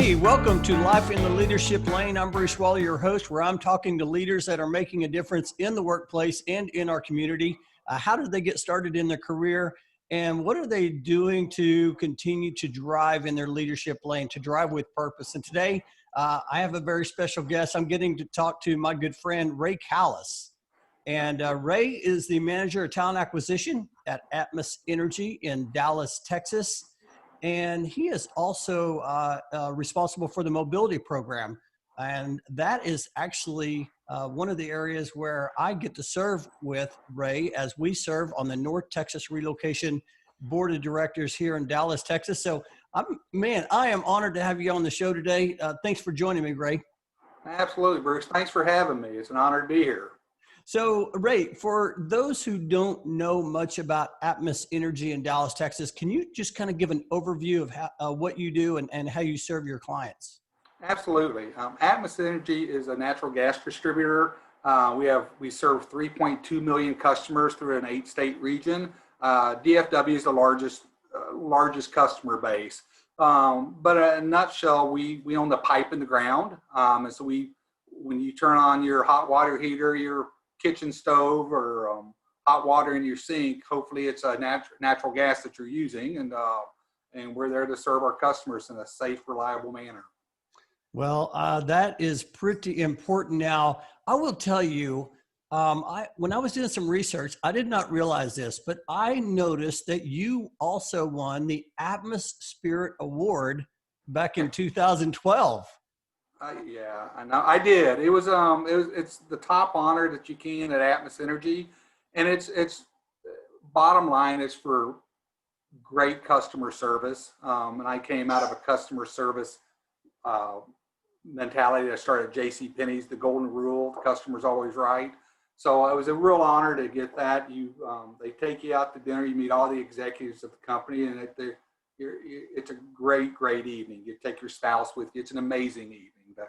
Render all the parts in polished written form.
Hey, welcome to Life in the Leadership Lane. I'm Bruce Waller, your host, where I'm talking to leaders that are making a difference in the workplace and in our community. How did they get started in their career? And what are they doing to continue to drive in their leadership lane, to drive with purpose? And today, I have a very special guest. I'm getting to talk to my good friend, Ray Kallas. And Ray is the manager of talent acquisition at Atmos Energy in Dallas, Texas. And he is also responsible for the mobility program. And that is actually one of the areas where I get to serve with Ray as we serve on the North Texas Relocation Board of Directors here in Dallas, Texas. So, I am honored to have you on the show today. Thanks for joining me, Ray. Absolutely, Bruce. Thanks for having me. It's an honor to be here. So, Ray, for those who don't know much about Atmos Energy in Dallas, Texas, can you just kind of give an overview of how, what you do and how you serve your clients? Absolutely. Atmos Energy is a natural gas distributor. We serve 3.2 million customers through an 8-state region. DFW is the largest customer base. But in a nutshell, we own the pipe in the ground. And so when you turn on your hot water heater, your kitchen stove, or hot water in your sink, hopefully it's a natural gas that you're using, and we're there to serve our customers in a safe, reliable manner. Well, that is pretty important. Now, I will tell you, when I was doing some research, I did not realize this, but I noticed that you also won the Atmos Spirit Award back in 2012. Yeah, I know. I did. It's the top honor that you can at Atmos Energy, and it's bottom line is for great customer service. And I came out of a customer service mentality. I started J.C. Penney's, the golden rule: the customer's always right. So it was a real honor to get that. They take you out to dinner. You meet all the executives of the company, and it's a great evening. You take your spouse with you. It's an amazing evening. The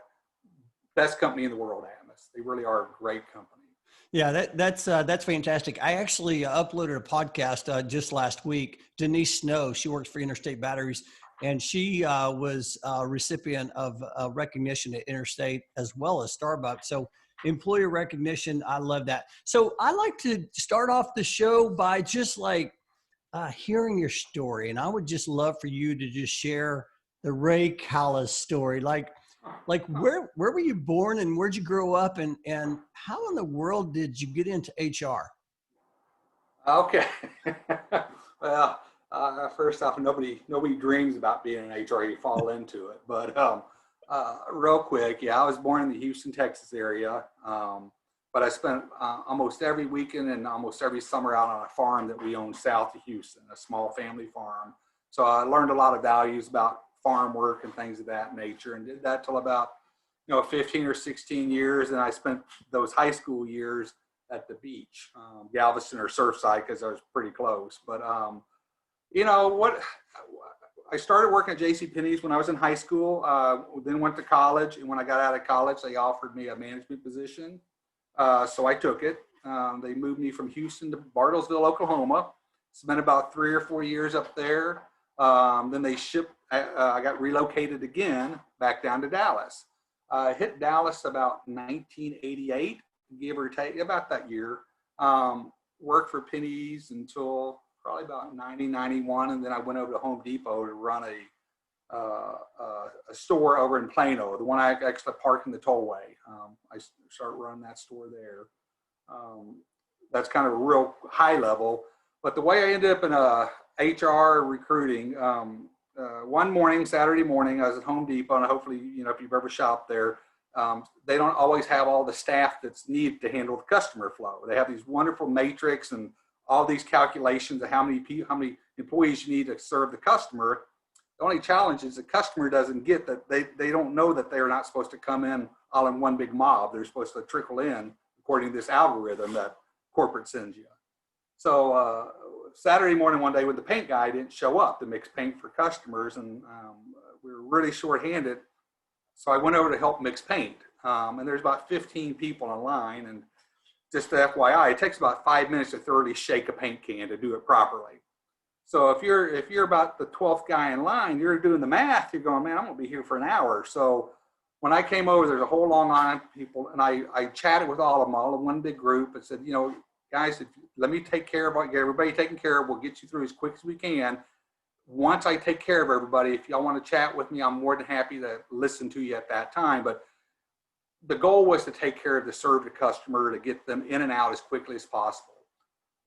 best company in the world, Atmos. They really are a great company. Yeah, that's fantastic. I actually uploaded a podcast just last week. Denise Snow, she works for Interstate Batteries, and she was a recipient of recognition at Interstate as well as Starbucks. So employer recognition, I love that. So I like to start off the show by just hearing your story, and I would just love for you to just share the Ray Kallas story. Where were you born, and where'd you grow up, and how in the world did you get into HR? Okay. Well, first off, nobody dreams about being an HR. You fall into it. But real quick, yeah, I was born in the Houston, Texas area. But I spent almost every weekend and almost every summer out on a farm that we own south of Houston, a small family farm. So I learned a lot of values about farm work and things of that nature, and did that till about 15 or 16 years. And I spent those high school years at the beach, Galveston or Surfside, because I was pretty close. But I started working at J.C. Penney's when I was in high school. Then went to college, and when I got out of college, they offered me a management position. So I took it. They moved me from Houston to Bartlesville, Oklahoma. Spent about 3 or 4 years up there. Then I got relocated again back down to Dallas. Hit Dallas about 1988, give or take, about that year. Worked for Penney's until probably about 91, and then I went over to Home Depot to run a store over in Plano, the one I actually parked in the tollway. I started running that store there. That's kind of a real high level. But the way I ended up in HR recruiting, one morning, Saturday morning, I was at Home Depot, and hopefully, if you've ever shopped there, they don't always have all the staff that's needed to handle the customer flow. They have these wonderful matrix and all these calculations of how many employees you need to serve the customer. The only challenge is the customer doesn't get that. They don't know that they're not supposed to come in all in one big mob. They're supposed to trickle in according to this algorithm that corporate sends you. So Saturday morning one day, when the paint guy didn't show up to mix paint for customers, and we were really short-handed, so I went over to help mix paint. And there's about 15 people in line, and just FYI, it takes about 5 minutes to thoroughly shake a paint can to do it properly. So if you're about the 12th guy in line, you're doing the math, you're going, man, I'm gonna be here for an hour. So when I came over, there's a whole long line of people, and I chatted with all of them, all in one big group, and said, guys, let me take care of what everybody taken care of. We'll get you through as quick as we can. Once I take care of everybody, if y'all want to chat with me, I'm more than happy to listen to you at that time. But the goal was to take care of to serve the customer, to get them in and out as quickly as possible.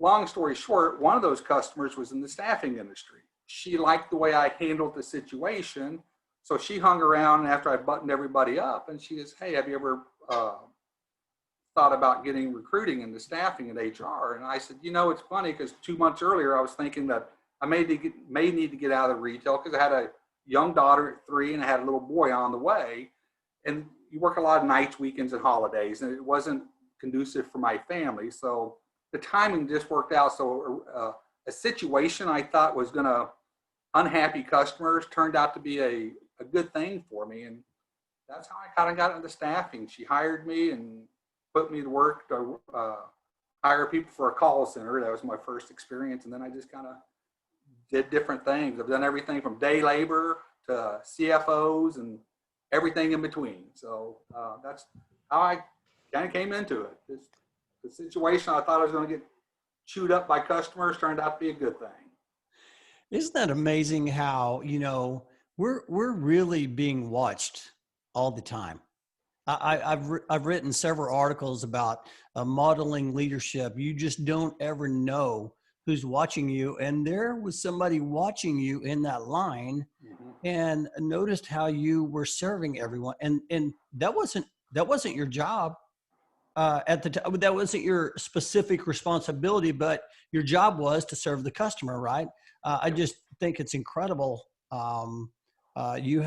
Long story short, one of those customers was in the staffing industry. She liked the way I handled the situation. So she hung around after I buttoned everybody up, and she goes, hey, have you ever thought about getting recruiting into staffing and HR? And I said, it's funny because 2 months earlier, I was thinking that I may need to get out of retail because I had a young daughter at 3 and I had a little boy on the way. And you work a lot of nights, weekends, and holidays, and it wasn't conducive for my family. So the timing just worked out. So a situation I thought was going to unhappy customers turned out to be a good thing for me. And that's how I kind of got into staffing. She hired me and put me to work to hire people for a call center. That was my first experience. And then I just kind of did different things. I've done everything from day labor to CFOs and everything in between. So that's how I kind of came into it. The situation I thought I was going to get chewed up by customers turned out to be a good thing. Isn't that amazing how, we're really being watched all the time. I've written several articles about modeling leadership. You just don't ever know who's watching you. And there was somebody watching you in that line and noticed how you were serving everyone. And that wasn't your job at the time. That wasn't your specific responsibility, but your job was to serve the customer, right? I just think it's incredible. You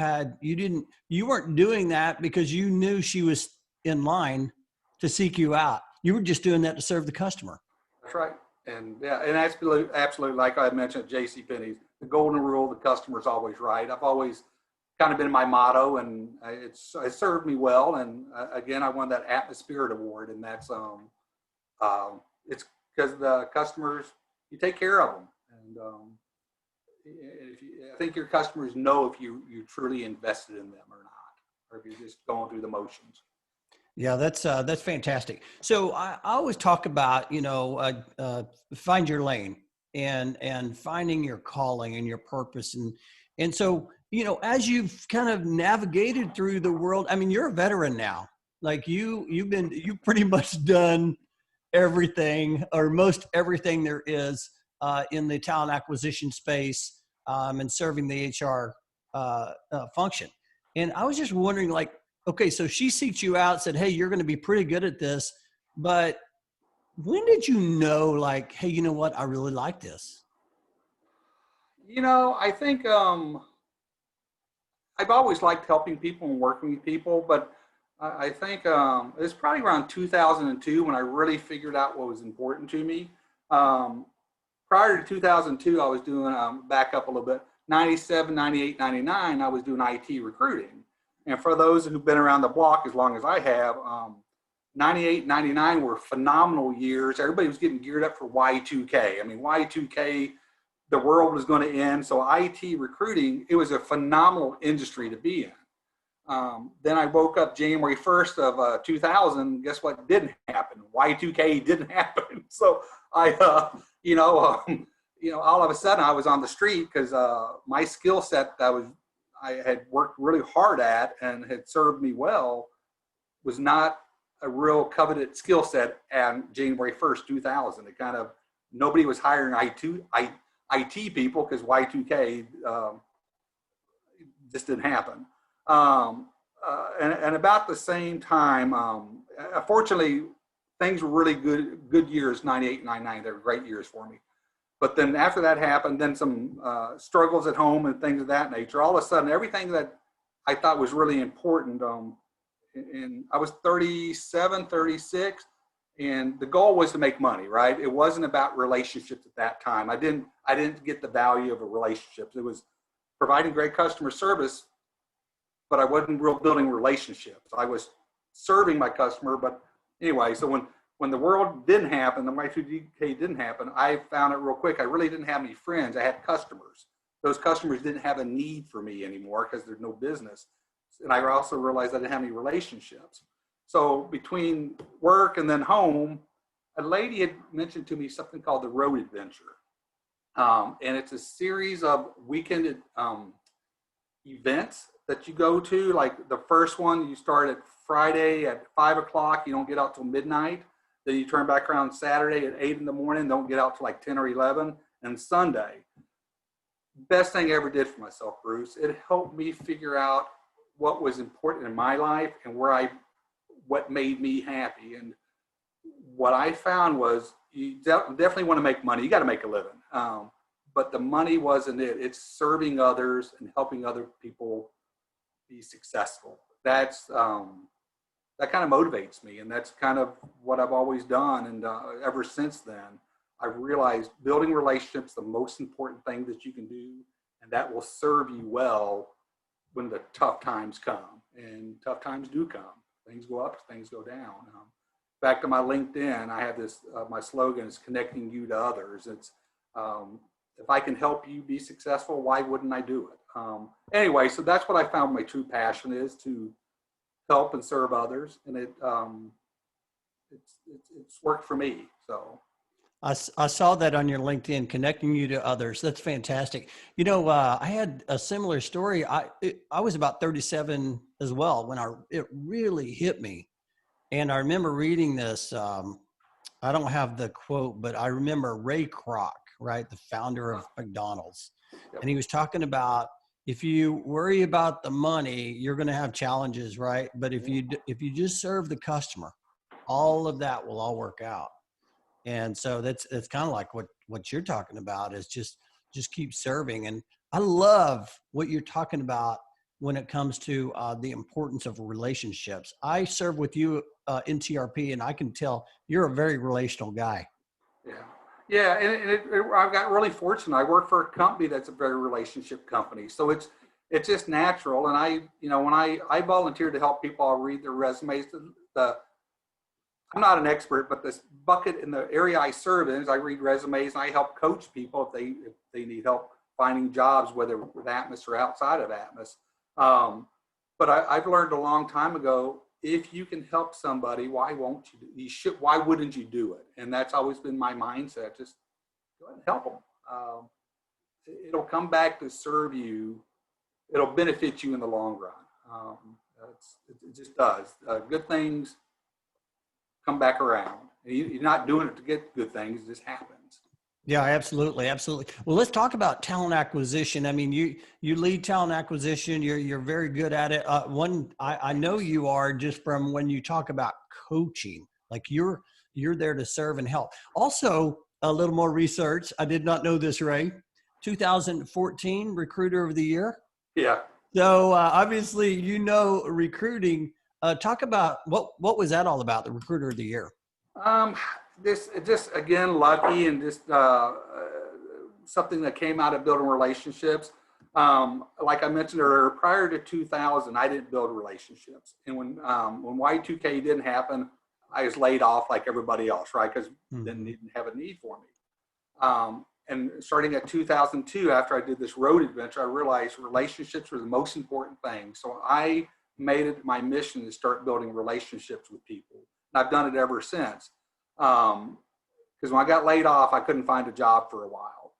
weren't doing that because you knew she was in line to seek you out. You were just doing that to serve the customer. That's right. And yeah, and absolutely, like I mentioned at JCPenney's, the golden rule, the customer's always right. I've always kind of been my motto, and it served me well. And again, I won that Atmos Award, and that's it's because the customers, you take care of them. And I think your customers know if you truly invested in them or not, or if you're just going through the motions. Yeah, that's fantastic. So I always talk about, find your lane and finding your calling and your purpose. And so, as you've kind of navigated through the world, I mean, you're a veteran now. Like you've pretty much done everything or most everything there is in the talent acquisition space and serving the HR function. And I was just wondering, like, okay, so she seeked you out, said, hey, you're going to be pretty good at this. But when did you know, like, hey, you know what? I really like this. I think I've always liked helping people and working with people, but I think it was probably around 2002 when I really figured out what was important to me. Prior to 2002, I was doing, back up a little bit, 97, 98, 99, I was doing IT recruiting. And for those who've been around the block as long as I have, 98, 99 were phenomenal years. Everybody was getting geared up for Y2K. I mean, Y2K, the world was going to end. So IT recruiting, it was a phenomenal industry to be in. Then I woke up January 1st of 2000. Guess what didn't happen? Y2K didn't happen. So I, all of a sudden I was on the street because my skill set I had worked really hard at and had served me well was not a real coveted skill set. And January 1st, 2000, it kind of, nobody was hiring IT people because Y2K just didn't happen. And about the same time, fortunately, things were really good years, 98, 99. They were great years for me. But then after that happened, then some struggles at home and things of that nature. All of a sudden, everything that I thought was really important, and I was 37, 36, and the goal was to make money, right? It wasn't about relationships at that time. I didn't get the value of a relationship. It was providing great customer service, but I wasn't real building relationships. I was serving my customer, but anyway, so when when the world didn't happen, the Y2K didn't happen, I found it real quick. I really didn't have any friends. I had customers. Those customers didn't have a need for me anymore because there's no business. And I also realized I didn't have any relationships. So between work and then home, a lady had mentioned to me something called the Road Adventure. And it's a series of weekend events that you go to. Like the first one, you start at Friday at 5 o'clock. You don't get out till midnight. Then you turn back around Saturday at 8 in the morning. Don't get out till like 10 or 11. And Sunday. Best thing I ever did for myself, Bruce. It helped me figure out what was important in my life and what made me happy. And what I found was you definitely want to make money. You got to make a living. But the money wasn't it. It's serving others and helping other people be successful. That kind of motivates me. And that's kind of what I've always done. And ever since then, I've realized building relationships is the most important thing that you can do. And that will serve you well when the tough times come. And tough times do come. Things go up, things go down. Back to my LinkedIn, I have this, my slogan is connecting you to others. It's, if I can help you be successful, why wouldn't I do it? Anyway, so that's what I found my true passion is, to help and serve others. And it's worked for me, so. I saw that on your LinkedIn, connecting you to others. That's fantastic. You know, I had a similar story. I was about 37 as well when it really hit me. And I remember reading this. I don't have the quote, but I remember Ray Kroc, right? The founder of McDonald's. Yep. And he was talking about, if you worry about the money, you're going to have challenges, right? But if you just serve the customer, all of that will all work out. And so that's kind of like what you're talking about, is just keep serving. And I love what you're talking about when it comes to the importance of relationships. I serve with you in TRP, and I can tell you're a very relational guy. Yeah, and I got really fortunate. I work for a company that's a very relationship company, so it's just natural. And when I volunteer to help people, I'll read their resumes. I'm not an expert, but this bucket in the area I serve in is I read resumes and I help coach people if they need help finding jobs, whether with Atmos or outside of Atmos. But I've learned a long time ago, if you can help somebody, why won't you? Why wouldn't you do it? And that's always been my mindset. Just go ahead and help them. It'll come back to serve you. It'll benefit you in the long run. It just does. Good things come back around. You're not doing it to get good things. It just happens. Yeah, absolutely. Absolutely. Well, let's talk about talent acquisition. I mean, you lead talent acquisition. You're very good at it. I know you are, just from when you talk about coaching, like you're there to serve and help. Also, a little more research. I did not know this, Ray. 2014 Recruiter of the Year. Yeah. So obviously, recruiting. Talk about what was that all about, the Recruiter of the Year? This just, again, lucky, and just something that came out of building relationships. Like I mentioned earlier, prior to 2000, I didn't build relationships. And when Y2K didn't happen, I was laid off like everybody else, right? Because didn't have a need for me. And starting at 2002, after I did this road adventure, I realized relationships were the most important thing. So I made it my mission to start building relationships with people. And I've done it ever since. Because when I got laid off, I couldn't find a job for a while.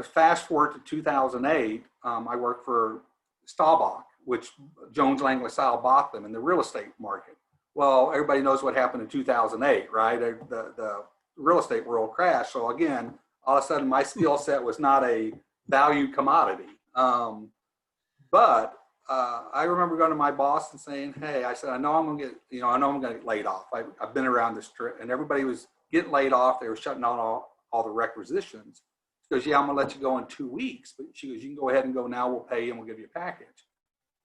Fast forward to 2008, I worked for Staubach, which Jones Lang LaSalle bought them in the real estate market. Well, everybody knows what happened in 2008, right? The real estate world crashed. So again, all of a sudden my skill set was not a valued commodity. But I remember going to my boss and saying, "Hey," I said, I know I'm going to get laid off. I've been around this trip, and everybody was getting laid off. They were shutting down all the requisitions. She goes, "Yeah, I'm going to let you go in 2 weeks." But she goes, "You can go ahead and go now. We'll pay you and we'll give you a package."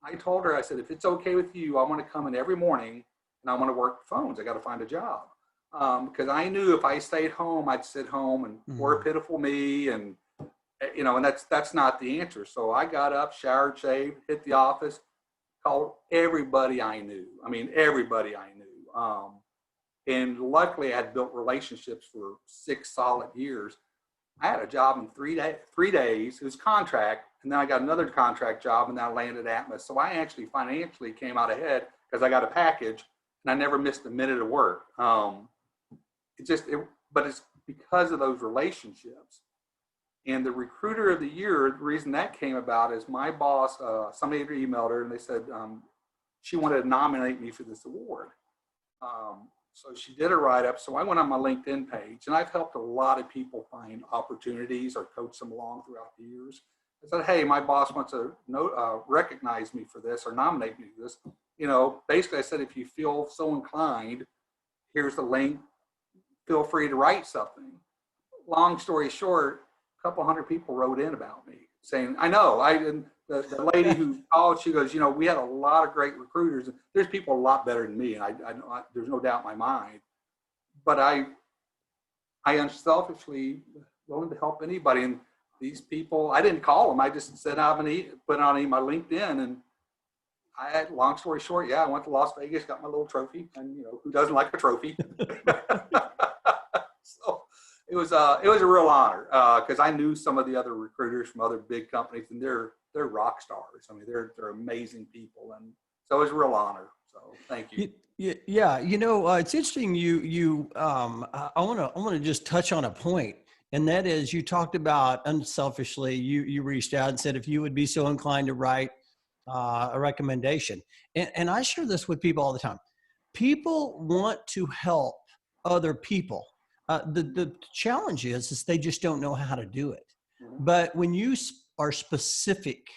I told her, I said, "If it's okay with you, I want to come in every morning and I want to work the phones. I got to find a job." Because I knew if I stayed home, I'd sit home and poor pitiful me, and and that's not the answer. So I got up, showered, shaved, hit the office, called everybody I knew. I mean, everybody I knew. And luckily I had built relationships for 6 solid years. I had a job in 3 days. It was contract. And then I got another contract job and then I landed at Atmos. So I actually financially came out ahead because I got a package and I never missed a minute of work. But it's because of those relationships. And the recruiter of the year, the reason that came about is my boss, somebody had emailed her and they said she wanted to nominate me for this award. So she did a write-up. So I went on my LinkedIn page and I've helped a lot of people find opportunities or coach them along throughout the years. I said, hey, my boss wants to recognize me for this or nominate me for this. Basically I said, if you feel so inclined, here's the link. Feel free to write something. Long story short, a couple hundred people wrote in about me saying, I know, the lady who called, she goes, we had a lot of great recruiters. There's people a lot better than me. And there's no doubt in my mind, but I unselfishly willing to help anybody. And these people, I didn't call them. I just said, put on my LinkedIn. And long story short, I went to Las Vegas, got my little trophy, and who doesn't like a trophy? So it was a real honor because I knew some of the other recruiters from other big companies, and they're rock stars. I mean, they're amazing people, and so it was a real honor. So thank you. Yeah, it's interesting. I want to just touch on a point, and that is you talked about unselfishly. You reached out and said if you would be so inclined to write a recommendation, and I share this with people all the time. People want to help other people. The challenge is they just don't know how to do it. Mm-hmm. But when you are specific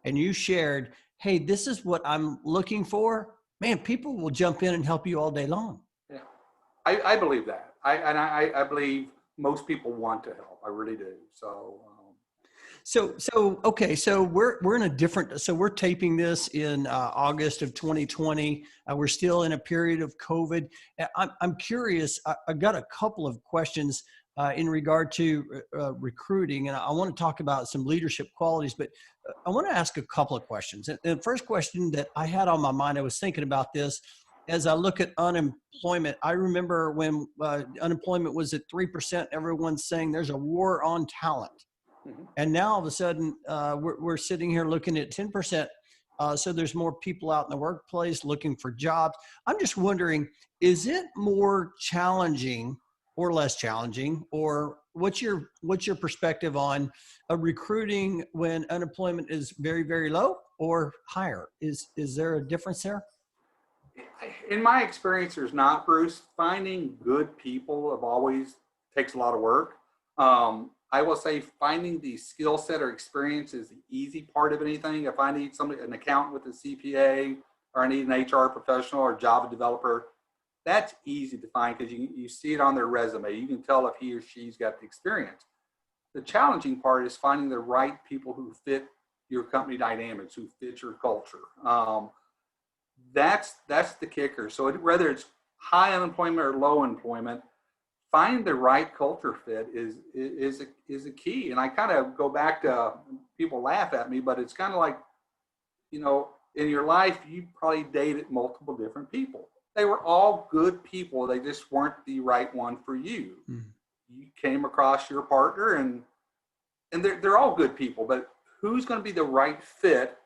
and you shared, hey, this is what I'm looking for, man, people will jump in and help you all day long. Yeah, I believe that. I believe most people want to help. I really do. Okay. So we're in a different, so we're taping this in August of 2020. We're still in a period of COVID. I'm curious, I got a couple of questions in regard to recruiting, and I want to talk about some leadership qualities, but I want to ask a couple of questions. And the first question that I had on my mind, I was thinking about this as I look at unemployment. I remember when unemployment was at 3%, everyone's saying there's a war on talent. Mm-hmm. And now all of a sudden we're sitting here looking at 10%. So there's more people out in the workplace looking for jobs. I'm just wondering, is it more challenging or less challenging, or what's your perspective on recruiting when unemployment is very, very low or higher? Is there a difference there? In my experience, there's not, Bruce. Finding good people always takes a lot of work. I will say finding the skill set or experience is the easy part of anything. If I need an accountant with a CPA, or I need an HR professional or Java developer, that's easy to find because you see it on their resume. You can tell if he or she's got the experience. The challenging part is finding the right people who fit your company dynamics, who fit your culture. That's the kicker. So whether it's high unemployment or low employment, find the right culture fit is a key. And I kind of go back to, people laugh at me, but it's kind of like, in your life, you probably dated multiple different people. They were all good people. They just weren't the right one for you. Mm. You came across your partner and they're all good people, but who's going to be the right fit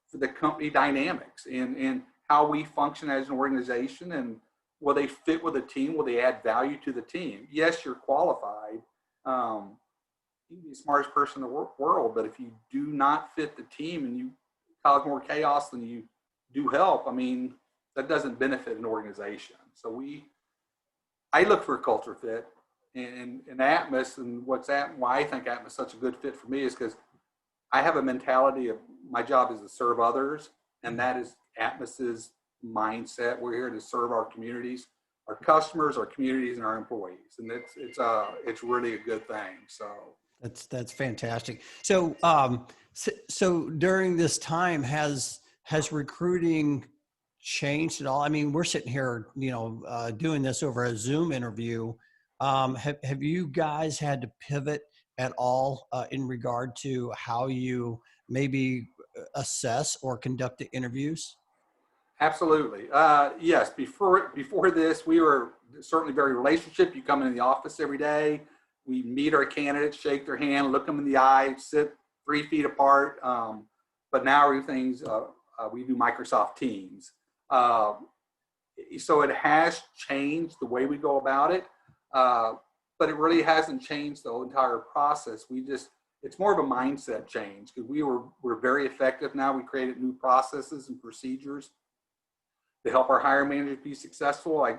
for the company dynamics and how we function as an organization, and will they fit with the team? Will they add value to the team? Yes, you're qualified. You can be the smartest person in the world, but if you do not fit the team and you cause more chaos than you do help, I mean, that doesn't benefit an organization. So I look for a culture fit, and Atmos, and why I think Atmos is such a good fit for me is because I have a mentality of my job is to serve others, and that is Atmos's mindset. We're here to serve our communities, our customers, our communities, and our employees, and it's really a good thing. So that's fantastic. So so during this time, has recruiting changed at all? I mean, we're sitting here, doing this over a Zoom interview. Have you guys had to pivot at all in regard to how you maybe assess or conduct the interviews? Absolutely. Yes. Before this, we were certainly very relationship. You come in the office every day. We meet our candidates, shake their hand, look them in the eye, sit 3 feet apart. But now everything's, we do Microsoft Teams. So it has changed the way we go about it, but it really hasn't changed the entire process. It's more of a mindset change, because we're very effective now. We created new processes and procedures to help our hiring managers be successful. I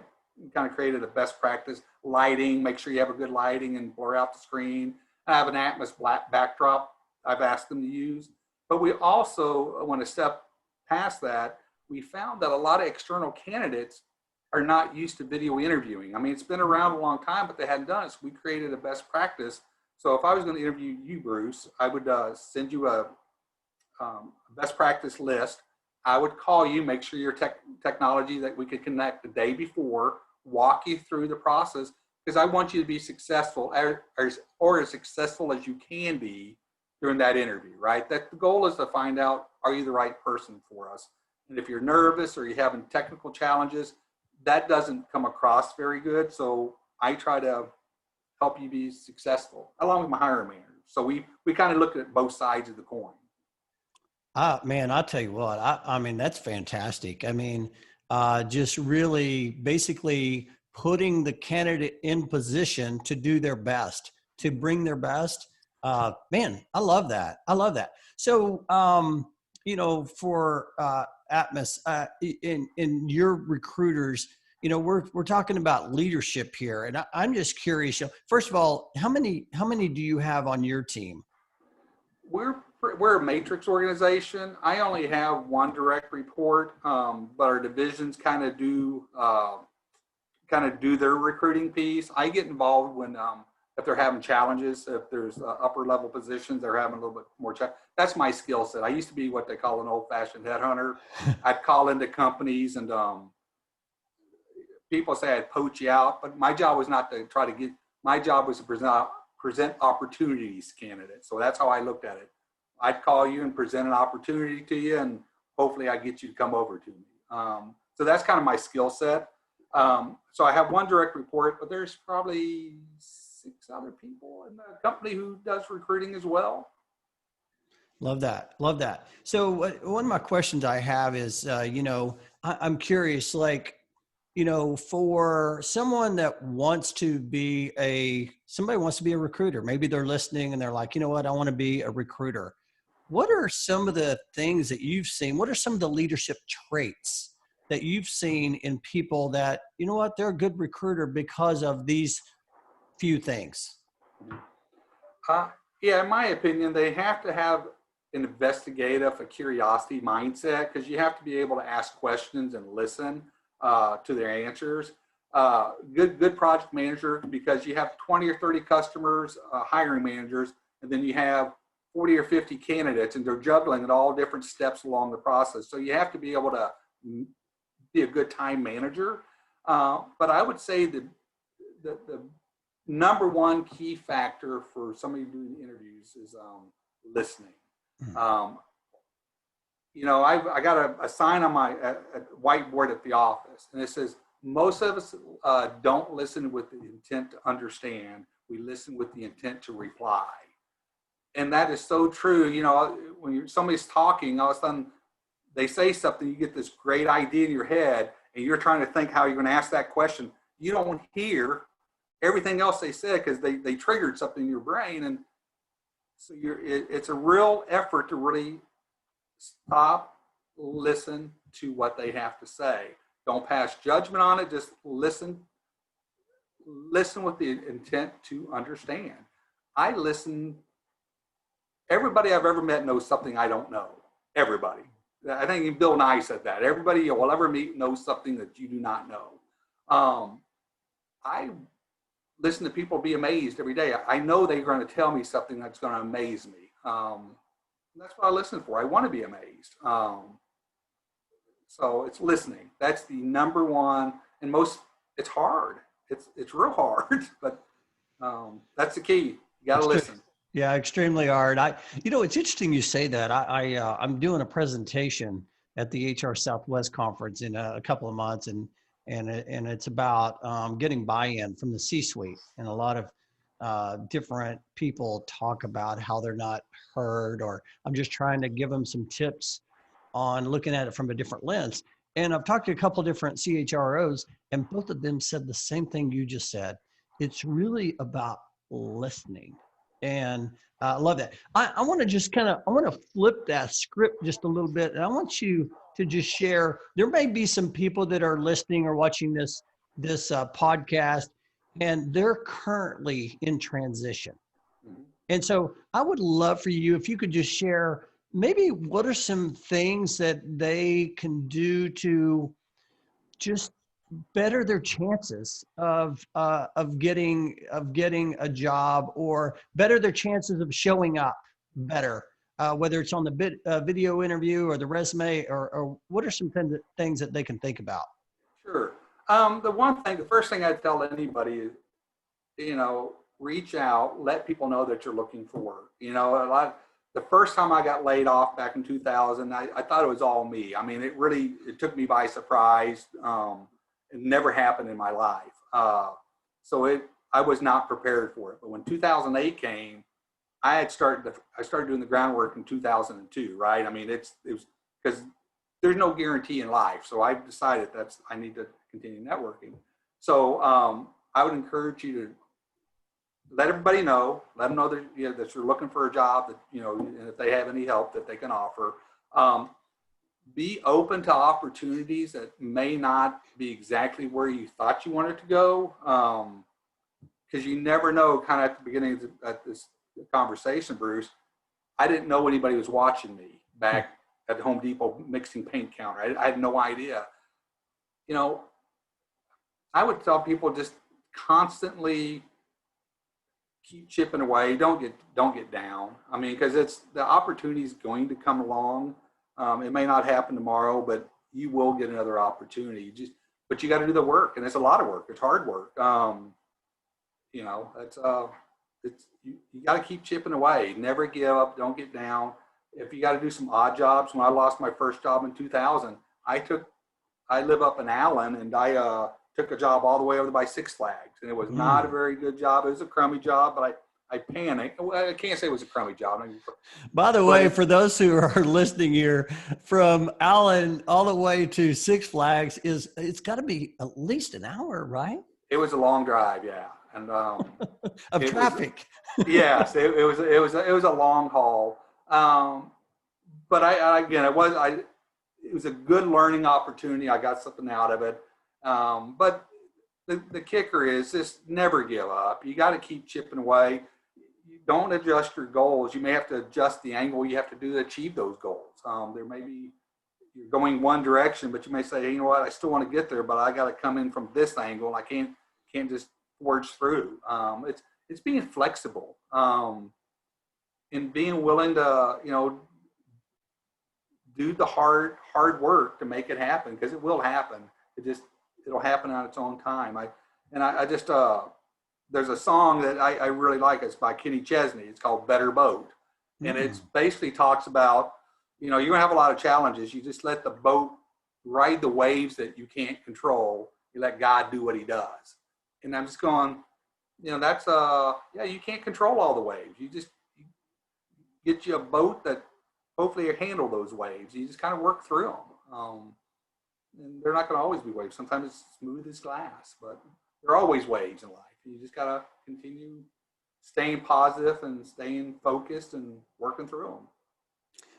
kind of created a best practice lighting, make sure you have a good lighting and blur out the screen. I have an Atmos black backdrop I've asked them to use. But we also want to step past that. We found that a lot of external candidates are not used to video interviewing. I mean, it's been around a long time, but they hadn't done it. So we created a best practice. So if I was going to interview you, Bruce, I would send you a best practice list. I would call you, make sure your technology that we could connect the day before, walk you through the process, because I want you to be successful or as successful as you can be during that interview, right? That the goal is to find out, are you the right person for us? And if you're nervous or you're having technical challenges, that doesn't come across very good. So I try to help you be successful along with my hiring manager. So we kind of look at both sides of the coin. Man, I'll tell you what, I mean, that's fantastic. I mean, just really basically putting the candidate in position to do their best, to bring their best. Man, I love that. I love that. So, you know, for Atmos, in your recruiters, you know, we're talking about leadership here, and I'm just curious. First of all, how many do you have on your team? We're a matrix organization. I only have one direct report, but our divisions kind of do their recruiting piece. I get involved when if they're having challenges, if there's upper level positions, they're having a little bit more challenge. That's my skill set. I used to be what they call an old fashioned headhunter. I'd call into companies and people say I'd poach you out, but my job was not to try to get. My job was to present opportunities to candidates. So that's how I looked at it. I'd call you and present an opportunity to you, and hopefully I get you to come over to me. So that's kind of my skill set. So I have one direct report, but there's probably 6 other people in the company who does recruiting as well. Love that. Love that. So one of my questions I have is, you know, I'm curious, like, you know, for someone that wants to be somebody wants to be a recruiter, maybe they're listening and they're like, you know what, I want to be a recruiter. What are some of the things that you've seen? What are some of the leadership traits that you've seen in people that, you know what, they're a good recruiter because of these few things? Yeah, in my opinion, they have to have an investigative, a curiosity mindset, because you have to be able to ask questions and listen to their answers. Good project manager, because you have 20 or 30 customers, hiring managers, and then you have 40 or 50 candidates, and they're juggling at all different steps along the process. So you have to be able to be a good time manager. But I would say that the number one key factor for somebody doing interviews is listening. You know, I got a sign on my whiteboard at the office, and it says, most of us don't listen with the intent to understand. We listen with the intent to reply. And that is so true. You know, when somebody's talking, all of a sudden they say something, you get this great idea in your head, and you're trying to think how you're going to ask that question. You don't hear everything else they said because they triggered something in your brain. And so it's a real effort to really stop, listen to what they have to say. Don't pass judgment on it. Just listen with the intent to understand. I listen. Everybody I've ever met knows something I don't know. Everybody. I think even Bill Nye said that. Everybody you will ever meet knows something that you do not know. I listen to people be amazed every day. I know they're going to tell me something that's going to amaze me. That's what I listen for. I want to be amazed. So it's listening. That's the number one. And it's hard. It's real hard, but that's the key. You got to listen. Yeah, extremely hard. You know, it's interesting you say that. I'm doing a presentation at the HR Southwest conference in a couple of months, and and it's about getting buy-in from the C-suite. And a lot of different people talk about how they're not heard, or I'm just trying to give them some tips on looking at it from a different lens. And I've talked to a couple of different CHROs, and both of them said the same thing you just said. It's really about listening. And I love that. I want to just I want to flip that script just a little bit. And I want you to just share, there may be some people that are listening or watching this podcast, and they're currently in transition. And so I would love for you, if you could just share maybe what are some things that they can do to just better their chances of getting a job, or better their chances of showing up better, whether it's on the video interview or the resume, or what are some things that they can think about? Sure. The first thing I'd tell anybody is, reach out, let people know that you're looking for work. The first time I got laid off back in 2000, I thought it was all me. I mean, it took me by surprise. It never happened in my life. I was not prepared for it. But when 2008 came, I started doing the groundwork in 2002, right? I mean, it was because there's no guarantee in life. So I've decided I need to continue networking. So I would encourage you to let everybody know, let them know that, that you're looking for a job, that, and if they have any help that they can offer. Be open to opportunities that may not be exactly where you thought you wanted to go. Because you never know. Kind of at the beginning of this conversation, Bruce, I didn't know anybody was watching me back at Home Depot mixing paint counter. I had no idea. I would tell people, just constantly keep chipping away. Don't get down. I mean, because the opportunity is going to come along. It may not happen tomorrow, but you will get another opportunity. But you got to do the work, and it's a lot of work. It's hard work. You got to keep chipping away. Never give up. Don't get down. If you got to do some odd jobs, when I lost my first job in 2000, I live up in Allen, and I took a job all the way over by Six Flags, and it was not a very good job. It was a crummy job, but I panicked. Well, I can't say it was a crummy job. By the way, for those who are listening here, from Allen all the way to Six Flags it's got to be at least an hour, right? It was a long drive, yeah, and of traffic. Yes, it was a long haul. But it was a good learning opportunity. I got something out of it. But the kicker is just never give up. You got to keep chipping away. You don't adjust your goals. You may have to adjust the angle you have to do to achieve those goals. There may be, you're going one direction, but you may say, hey, you know what, I still want to get there, but I got to come in from this angle. I can't just forge through. It's being flexible, and being willing to, do the hard work to make it happen, because it will happen. It'll happen on its own time. There's a song that I really like. It's by Kenny Chesney. It's called Better Boat. And it basically talks about, you're going to have a lot of challenges. You just let the boat ride the waves that you can't control. You let God do what he does. And I'm just going, that's, you can't control all the waves. You get you a boat that hopefully handle those waves. You just kind of work through them. And they're not going to always be waves. Sometimes it's smooth as glass, but there are always waves in life. You just got to continue staying positive and staying focused and working through them.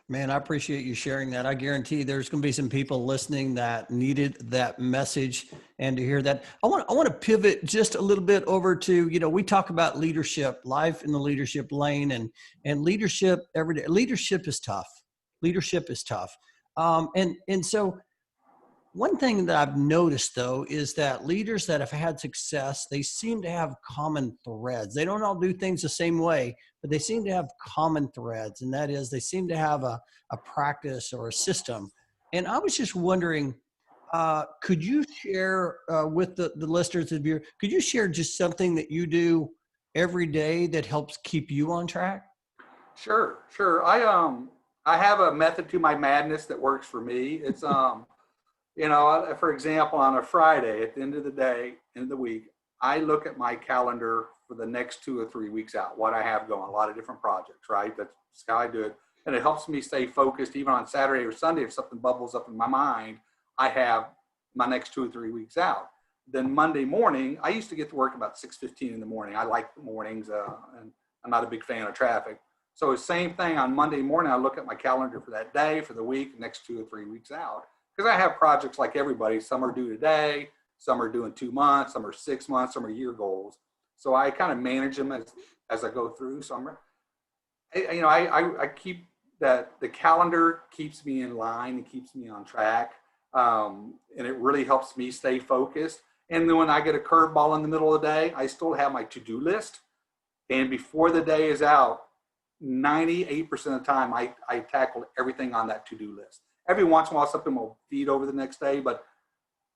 Man, I appreciate you sharing that. I guarantee there's going to be some people listening that needed that message, and to hear that. I want to pivot just a little bit over to, we talk about leadership, life in the leadership lane, and leadership every day. Leadership is tough. Leadership is tough. And so one thing that I've noticed, though, is that leaders that have had success, they seem to have common threads. They don't all do things the same way, but they seem to have common threads. And that is, they seem to have a practice or a system. And I was just wondering, could you share with the listeners of your, could you share just something that you do every day that helps keep you on track? Sure. I have a method to my madness that works for me. It's, For example, on a Friday at the end of the day, end of the week, I look at my calendar for the next 2 or 3 weeks out, what I have going, a lot of different projects, right? That's how I do it. And it helps me stay focused even on Saturday or Sunday. If something bubbles up in my mind, I have my next 2 or 3 weeks out. Then Monday morning, I used to get to work about 6:15 in the morning. I like the mornings, and I'm not a big fan of traffic. So the same thing on Monday morning, I look at my calendar for that day, for the week, next 2 or 3 weeks out. Because I have projects like everybody. Some are due today, some are due in 2 months, some are 6 months, some are year goals. So I kind of manage them as I go through. I keep that. The calendar keeps me in line and keeps me on track. And it really helps me stay focused. And then when I get a curveball in the middle of the day, I still have my to-do list. And before the day is out, 98% of the time, I tackle everything on that to-do list. Every once in a while, something will feed over the next day, but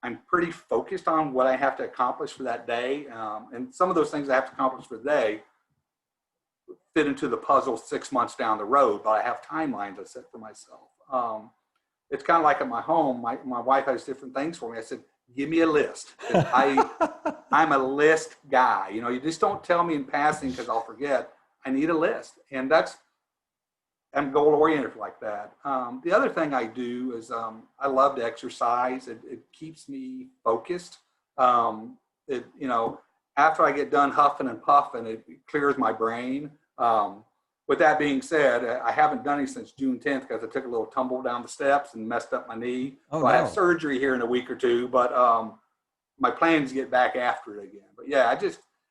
I'm pretty focused on what I have to accomplish for that day. And some of those things I have to accomplish for the day fit into the puzzle 6 months down the road, but I have timelines I set for myself. It's kind of like at my home, my wife has different things for me. I said, give me a list. I'm a list guy. You just don't tell me in passing because I'll forget. I need a list. And I'm goal oriented like that. The other thing I do is I love to exercise. It keeps me focused. After I get done huffing and puffing, it clears my brain. With that being said, I haven't done it since June 10th because I took a little tumble down the steps and messed up my knee. Oh, so I have surgery here in a week or two, but my plan is to get back after it again. But yeah,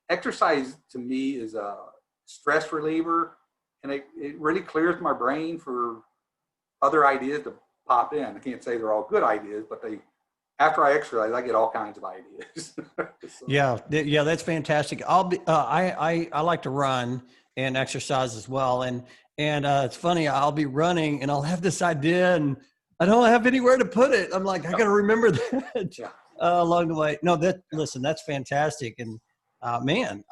exercise to me is a stress reliever, and it really clears my brain for other ideas to pop in. I can't say they're all good ideas, but after I exercise, I get all kinds of ideas. So. Yeah, that's fantastic. I like to run and exercise as well. And it's funny, I'll be running and I'll have this idea and I don't have anywhere to put it. I'm like, I got to remember that along the way. No, listen, that's fantastic. And man,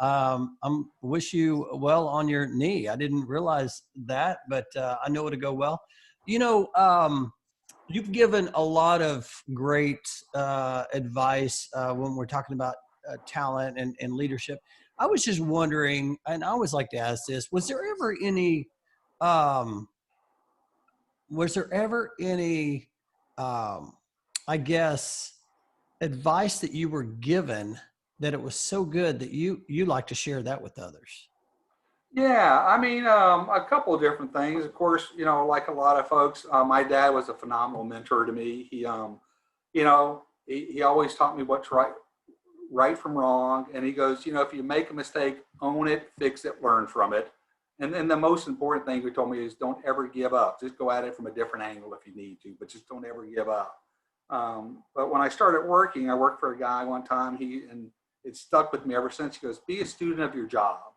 wish you well on your knee. I didn't realize that, but I know it'll go well. You've given a lot of great advice when we're talking about talent and leadership. I was just wondering, and I always like to ask this: was there ever any, I guess, advice that you were given that it was so good that you like to share that with others? Yeah, I mean, a couple of different things. Of course, like a lot of folks, my dad was a phenomenal mentor to me. He always taught me what's right from wrong. And he goes, if you make a mistake, own it, fix it, learn from it. And then the most important thing he told me is don't ever give up. Just go at it from a different angle if you need to, but just don't ever give up. But when I started working, I worked for a guy one time, and it stuck with me ever since. He goes, be a student of your job.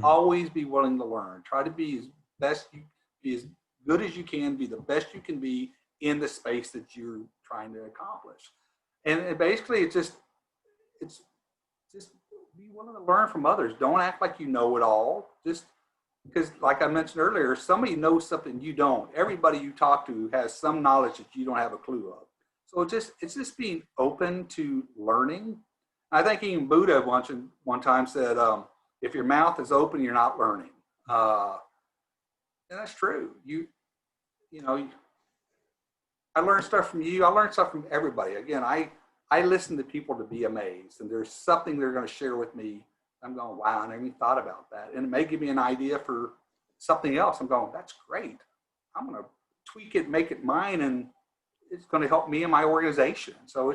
Always be willing to learn. Try to be be as good as you can, be the best you can be in the space that you're trying to accomplish. And basically, it's just be willing to learn from others. Don't act like you know it all. Just because, like I mentioned earlier, somebody knows something you don't. Everybody you talk to has some knowledge that you don't have a clue of. So it's just being open to learning. I think even Buddha one time said, if your mouth is open, you're not learning. And that's true. I learn stuff from you. I learn stuff from everybody. Again, I listen to people to be amazed, and there's something they're going to share with me. I'm going, wow, I never even thought about that. And it may give me an idea for something else. I'm going, that's great. I'm going to tweak it, make it mine, and it's going to help me and my organization. So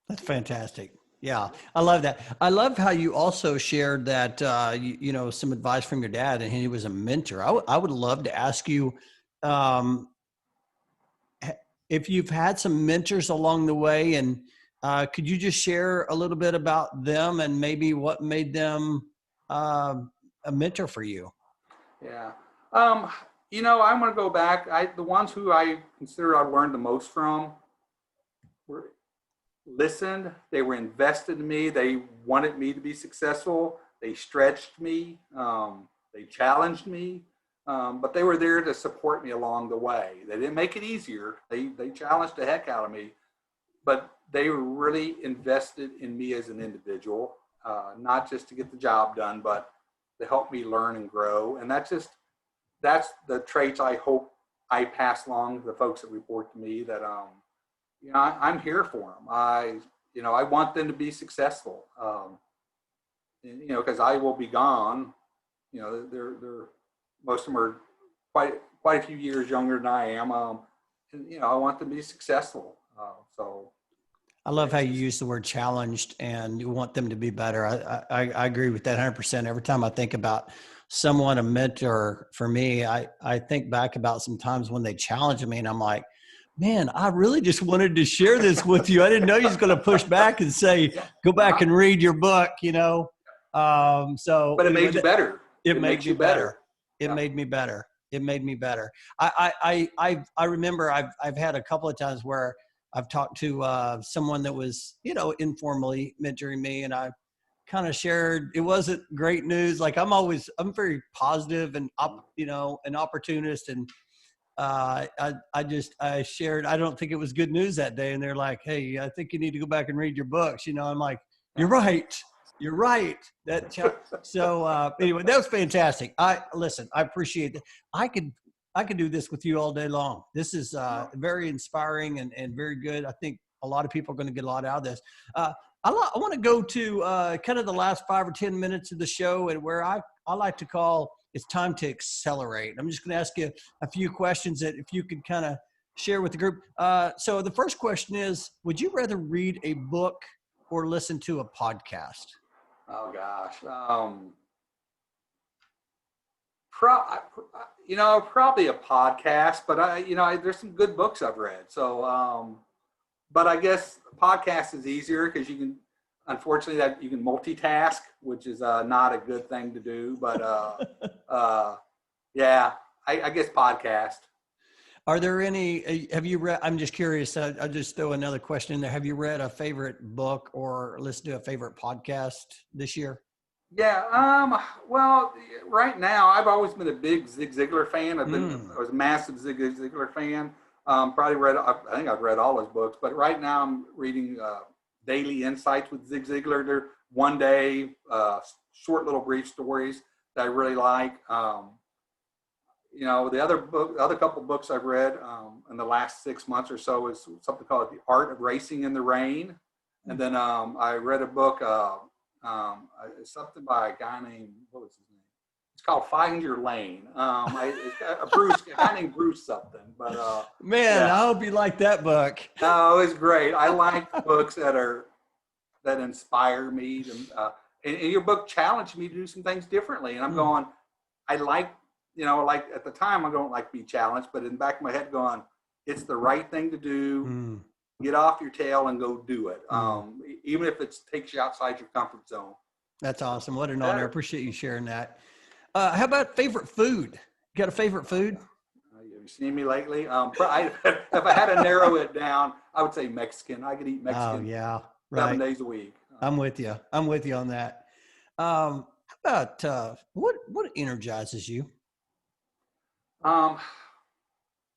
that's fantastic. Yeah, I love that. I love how you also shared that, some advice from your dad, and he was a mentor. I would love to ask you if you've had some mentors along the way, and could you just share a little bit about them and maybe what made them a mentor for you? Yeah. I'm going to go back. The ones who I consider I learned the most from were listened. They were invested in me. They wanted me to be successful. They stretched me. They challenged me. But they were there to support me along the way. They didn't make it easier. They challenged the heck out of me. but they were really invested in me as an individual, not just to get the job done, but to help me learn and grow. And that's the traits I hope I pass along to the folks that report to me, that, I'm here for them. I want them to be successful. Because I will be gone. They're most of them are quite a few years younger than I am. And I want them to be successful. So I love how you use the word challenged, and you want them to be better. I agree with that 100%. Every time I think about someone, a mentor for me, I think back about some times when they challenge me and I'm like, man, I really just wanted to share this with you. I didn't know you was going to push back and say, go back and read your book, But it made you better. It made me better. It made me better. It made me better. I remember I've had a couple of times where I've talked to someone that was, informally mentoring me, and I kind of shared, it wasn't great news. Like I'm very positive and an opportunist. And I shared, I don't think it was good news that day. And they're like, hey, I think you need to go back and read your books. I'm like, you're right. You're right. So anyway, that was fantastic. I appreciate that. I could do this with you all day long. This is very inspiring and very good. I think a lot of people are going to get a lot out of this. I want to go to kind of the last 5 or 10 minutes of the show, and where I like to call it's time to accelerate. I'm just going to ask you a few questions that if you could kind of share with the group. So the first question is, would you rather read a book or listen to a podcast? Oh gosh. Probably a podcast, but there's some good books I've read. So, but I guess a podcast is easier because unfortunately that you can multitask, which is not a good thing to do, but, yeah, I guess podcast. Are there any, have you read, I'm just curious, I'll just throw another question in there. Have you read a favorite book or listened to a favorite podcast this year? Yeah. Well, right now I've always been a big Zig Ziglar fan. I was a massive Zig Ziglar fan. I think I've read all his books, but right now I'm reading Daily Insights with Zig Ziglar. They're one day, short little brief stories that I really like. The other couple of books I've read in the last 6 months or so is something called The Art of Racing in the Rain. And then I read a book, something by a guy named, what was his name? It's called Find Your Lane. A guy named Bruce something. But man, yeah. I hope you like that book. No, it's great. I like books that inspire me. And your book challenged me to do some things differently. And I'm going, like at the time I don't like to be challenged, but in the back of my head going, it's the right thing to do. Get off your tail and go do it. Even if it takes you outside your comfort zone. That's awesome. What an honor. I appreciate you sharing that. How about favorite food? You got a favorite food? Have you seen me lately? If I had to narrow it down, I would say Mexican. I could eat Mexican. Oh, yeah. Right. 7 days a week. I'm with you. I'm with you on that. How about what energizes you?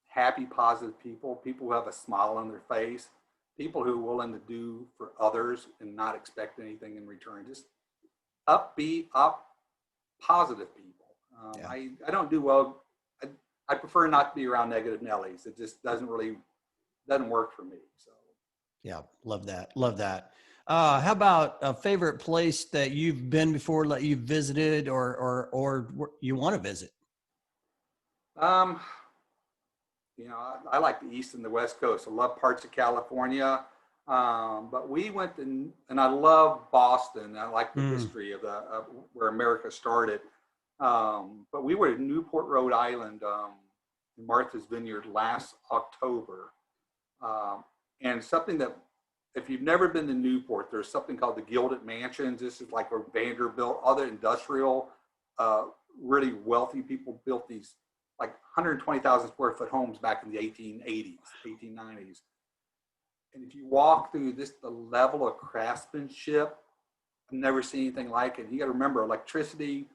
Happy, positive people who have a smile on their face, people who are willing to do for others and not expect anything in return. Just upbeat, positive people. I don't do well. I prefer not to be around negative Nellies. It just doesn't work for me. So, yeah, love that. Love that. How about a favorite place that you've been before, that you've visited, or you want to visit? I like the East and the West Coast. I love parts of California, but we went to, and I love Boston. I like the history of where America started. But we were in Newport, Rhode Island, in Martha's Vineyard last October. And something that, if you've never been to Newport, there's something called the Gilded Mansions. This is like where Vanderbilt, other industrial, really wealthy people built these like 120,000 square foot homes back in the 1880s, 1890s. And if you walk through the level of craftsmanship, I've never seen anything like it. You got to remember, electricity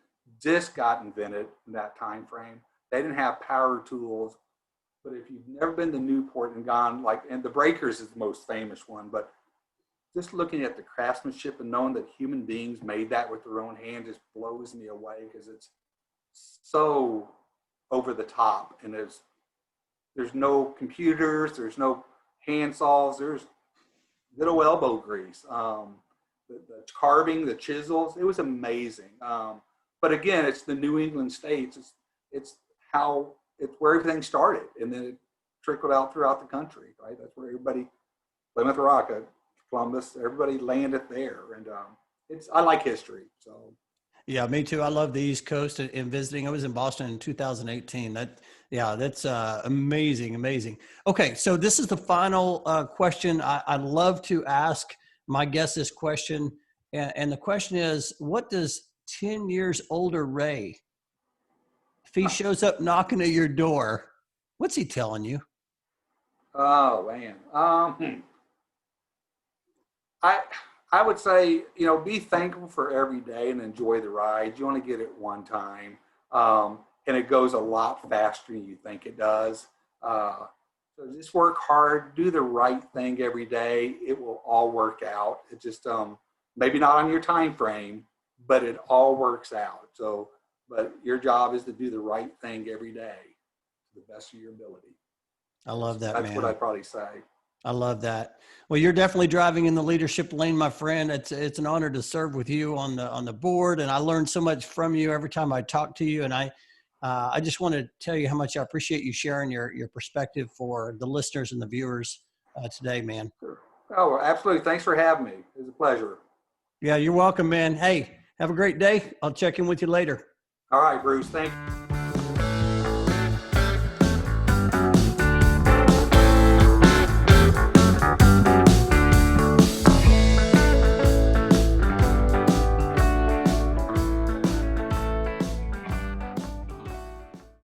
just got invented in that time frame. They didn't have power tools. But if you've never been to Newport and gone, and the Breakers is the most famous one, but just looking at the craftsmanship and knowing that human beings made that with their own hand just blows me away, because it's so over the top. And there's no computers, there's no hand saws, there's good old elbow grease. The carving, the chisels, it was amazing. But again, it's the New England states. It's where everything started, and then it trickled out throughout the country, right? That's where everybody, Plymouth Rock, Columbus, everybody landed there. And I like history, so. Yeah, me too. I love the East Coast and visiting. I was in Boston in 2018. That's amazing, amazing. Okay, so this is the final question. I love to ask my guests this question, and the question is, what does 10 years older Ray, if he shows up knocking at your door, what's he telling you? Oh man, I would say, be thankful for every day and enjoy the ride. You only get it one time, and it goes a lot faster than you think it does. So just work hard, do the right thing every day. It will all work out. It just maybe not on your time frame, but it all works out. So, but your job is to do the right thing every day to the best of your ability. I love that, That's man. what I'd probably say. I love that. Well, you're definitely driving in the leadership lane, my friend. It's an honor to serve with you on the board, and I learn so much from you every time I talk to you. And I just want to tell you how much I appreciate you sharing your perspective for the listeners and the viewers today, man. Sure. Oh, absolutely. Thanks for having me. It was a pleasure. Yeah, you're welcome, man. Hey, have a great day. I'll check in with you later. All right, Bruce. Thank you.